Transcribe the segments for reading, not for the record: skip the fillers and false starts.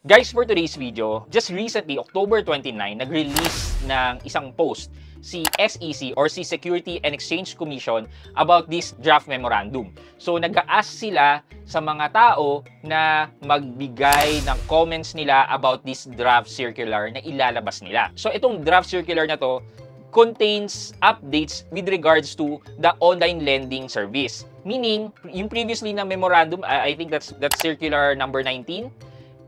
Guys, for today's video, just recently, October 29, nag-release ng isang post si SEC or si Security and Exchange Commission about this draft memorandum. So, nag-a-ask sila sa mga tao na magbigay ng comments nila about this draft circular na ilalabas nila. So, itong draft circular na to contains updates with regards to the online lending service. Meaning, yung previously na memorandum, I think that's circular number 19,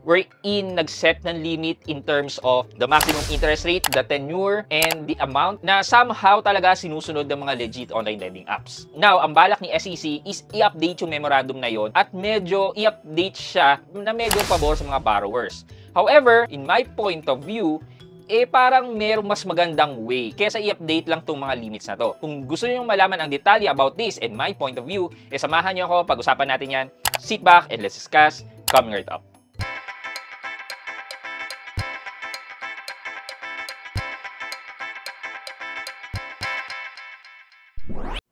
wherein nag-set ng limit in terms of the maximum interest rate, the tenure, and the amount na somehow talaga sinusunod ng mga legit online lending apps. Now, ang balak ni SEC is i-update yung memorandum na yon at medyo i-update siya na medyo pabor sa mga borrowers. However, in my point of view, parang merong mas magandang way kaysa i-update lang tong mga limits na to. Kung gusto niyo malaman ang detalye about this and my point of view, samahan niyo ako, pag-usapan natin yan. Sit back and let's discuss coming right up.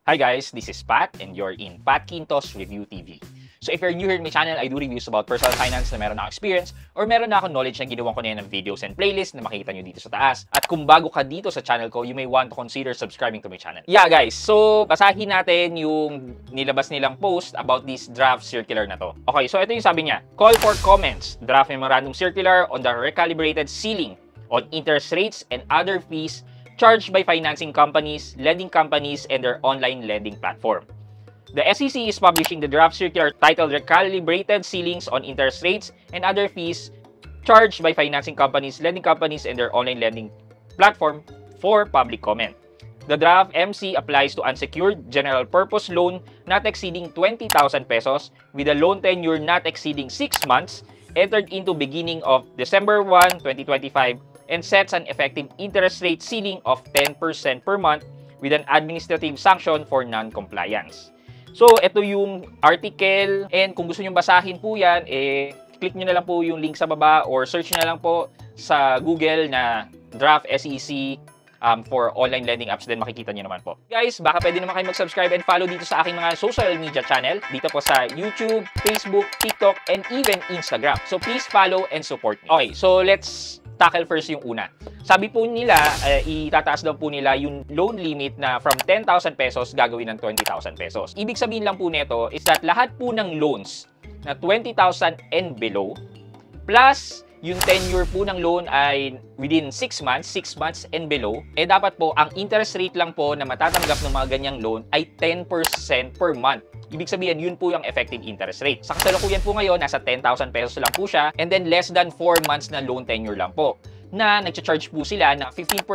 Hi guys, this is Pat and you're in Pat Quintos Review TV. So if you're new here in my channel, I do reviews about personal finance na meron na experience or meron na akong knowledge na ginawa ko na yan ng videos and playlists na makikita nyo dito sa taas. At kung bago ka dito sa channel ko, you may want to consider subscribing to my channel. Yeah guys, so basahin natin yung nilabas nilang post about this draft circular na to. Okay, so ito yung sabi niya. Call for comments, draft memorandum circular on the recalibrated ceiling on interest rates and other fees charged by financing companies, lending companies, and their online lending platform. The SEC is publishing the draft circular titled Recalibrated Ceilings on Interest Rates and Other Fees Charged by Financing Companies, Lending Companies, and their online lending platform for public comment. The draft MC applies to unsecured general purpose loan not exceeding 20,000 pesos with a loan tenure not exceeding 6 months entered into beginning of December 1, 2025 and sets an effective interest rate ceiling of 10% per month with an administrative sanction for non-compliance. So, ito yung article and kung gusto nyo basahin po yan, click nyo na lang po yung link sa baba or search nyo na lang po sa Google na draft SEC for online lending apps, then makikita nyo naman po. Guys, baka pwede naman kayo mag-subscribe and follow dito sa aking mga social media channel, dito po sa YouTube, Facebook, TikTok, and even Instagram. So, please follow and support me. Okay, so let's tackle first yung una. Sabi po nila, itataas daw po nila yung loan limit na from 10,000 pesos gagawin ng 20,000 pesos. Ibig sabihin lang po nito is that lahat po ng loans na 20,000 and below plus yung tenure po ng loan ay within 6 months, 6 months and below, dapat po ang interest rate lang po na matatanggap ng mga ganyang loan ay 10% per month. Ibig sabihin, yun po yung effective interest rate. Sa kasalukuyan po ngayon, nasa 10,000 pesos lang po siya and then less than 4 months na loan tenure lang po na nagcha-charge po sila na 15%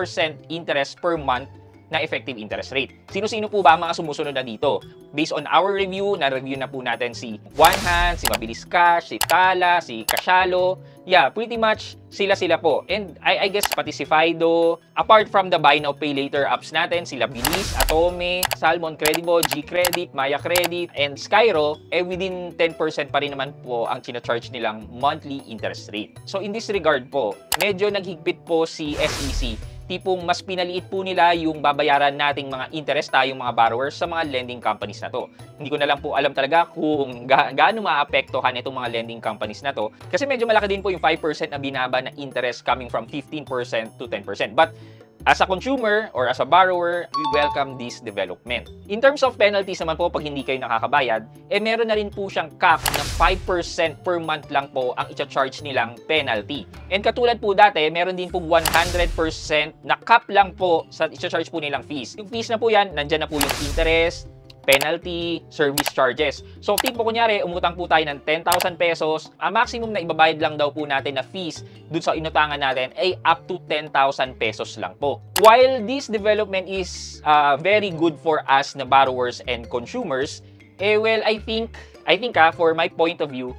interest per month na effective interest rate. Sino-sino po ba ang mga sumusunod na dito? Based on our review, na-review na po natin si One Hand, si Mabilis Cash, si Tala, si Cashalo. Yeah, pretty much sila po. And I guess pati si Fido. Apart from the buy now pay later apps natin, sila Bilis, Atome, Salmon Credibo, G-Credit, Maya Credit, and Skyro, within 10% pa rin naman po ang charge nilang monthly interest rate. So in this regard po, medyo naghigpit po si SEC. Tipong mas pinaliit po nila yung babayaran nating mga interest tayong mga borrowers sa mga lending companies na to. Hindi ko na lang po alam talaga kung gaano maapektuhan itong mga lending companies na to kasi medyo malaki din po yung 5% na binaba na interest coming from 15% to 10%. But as a consumer or as a borrower, we welcome this development. In terms of penalties naman po, pag hindi kayo nakakabayad, meron na rin po siyang cap na 5% per month lang po ang i-charge nilang penalty. And katulad po dati, meron din po 100% na cap lang po sa i-charge po nilang fees. Yung fees na po yan, nandyan na po yung interest, penalty, service charges. So, tipo kunyari, umutang po tayo ng 10,000 pesos, ang maximum na ibabayad lang daw po natin na fees dun sa inutangan natin ay up to 10,000 pesos lang po. While this development is very good for us na borrowers and consumers, well, I think for my point of view,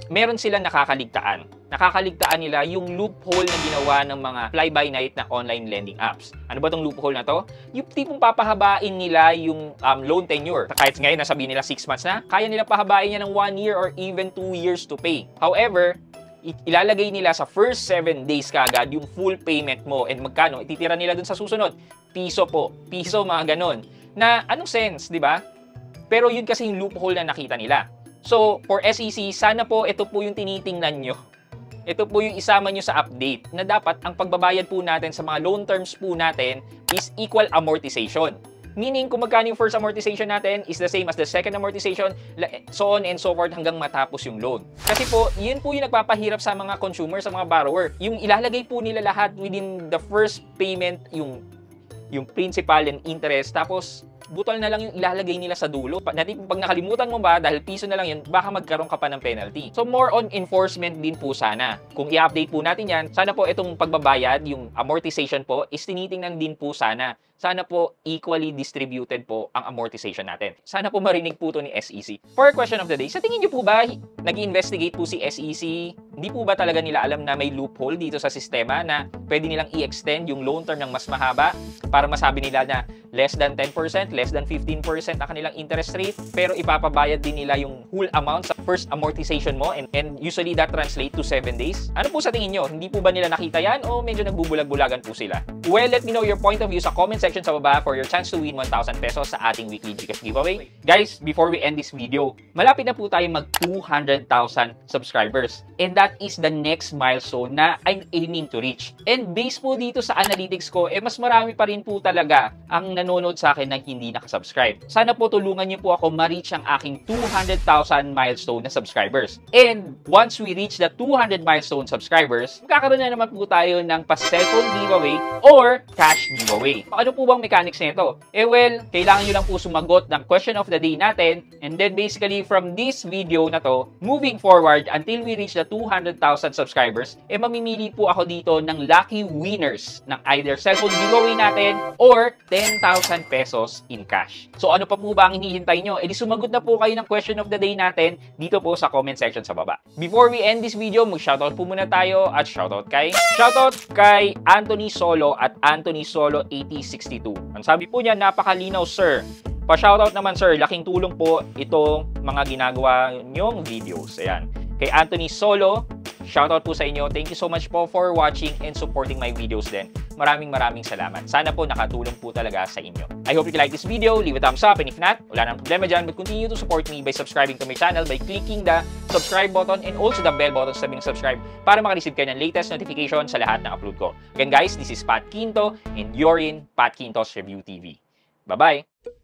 meron silang nakakaligtaan. Nakakaligtaan nila yung loophole na ginawa ng mga fly-by-night na online lending apps. Ano ba tong loophole na to? Yung tipong papahabain nila yung loan tenure. Kahit ngayon nasabihin nila 6 months na, kaya nila pahabain yan ng 1 year or even 2 years to pay. However, ilalagay nila sa first 7 days kaagad yung full payment mo and magkano, ititira nila dun sa susunod. Piso po. Piso, mga ganon. Na anong sense, di ba? Pero yun kasi yung loophole na nakita nila. So, for SEC, sana po ito po yung tinitingnan nyo. ito po yung isama nyo sa update na dapat ang pagbabayad po natin sa mga loan terms po natin is equal amortization. Meaning, kung magkano yung first amortization natin is the same as the second amortization, so on and so forth hanggang matapos yung loan. Kasi po, yun po yung nagpapahirap sa mga consumer, sa mga borrower. Yung ilalagay po nila lahat within the first payment, yung principal and interest, tapos butol na lang yung ilalagay nila sa dulo. Pag nakalimutan mo ba, dahil piso na lang yun, baka magkaroon ka pa ng penalty. So, more on enforcement din po sana. Kung i-update po natin yan, sana po itong pagbabayad, yung amortization po, is tinitingnan din po sana. Sana po equally distributed po ang amortization natin. Sana po marinig po ito ni SEC. For question of the day, sa tingin nyo po ba, nag-investigate po si SEC? Hindi po ba talaga nila alam na may loophole dito sa sistema na pwede nilang i-extend yung loan term ng mas mahaba para masabi nila na less than 10%, less than 15% ang kanilang interest rate, pero ipapabayad din nila yung whole amount sa first amortization mo, and usually that translate to 7 days. Ano po sa tingin nyo? Hindi po ba nila nakita yan o medyo nagbubulag-bulagan po sila? Well, let me know your point of view sa comment section sa baba for your chance to win 1,000 pesos sa ating weekly GCash giveaway. Guys, before we end this video, malapit na po tayo mag 200,000 subscribers. And that is the next milestone na I'm aiming to reach. And based po dito sa analytics ko, mas marami pa rin po talaga ang nanonood sa akin na hindi nakasubscribe. Sana po tulungan niyo po ako ma-reach ang aking 200,000 milestone na subscribers. And once we reach the 200 milestone subscribers, magkakaroon na naman po tayo ng pa-cellphone giveaway or cash giveaway. Ano po bang mechanics nito? Well, kailangan nyo lang po sumagot ng question of the day natin, and then basically from this video na to, moving forward until we reach the 200,000 subscribers, mamimili po ako dito ng lucky winners ng either cellphone giveaway natin or 10,000 pesos in cash. So ano pa po ba ang hinihintay nyo? Di sumagot na po kayo ng question of the day natin dito po sa comment section sa baba. Before we end this video, mag-shoutout po muna tayo at shoutout kay Anthony Solo at Anthony Solo 8062. Ang sabi po niya, napakalinaw sir. Pa-shoutout naman sir, laking tulong po itong mga ginagawa nyong videos. Ayan. Kay Anthony Solo, shoutout po sa inyo. Thank you so much po for watching and supporting my videos din. Maraming salamat. Sana po nakatulong po talaga sa inyo. I hope you like this video. Leave a thumbs up, and if not, wala nang problema dyan, but continue to support me by subscribing to my channel by clicking the subscribe button and also the bell button sa subscribe para makareceive kayo ng latest notification sa lahat ng upload ko. Again guys, this is Pat Quinto and you're in Pat Quinto's Review TV. Bye-bye!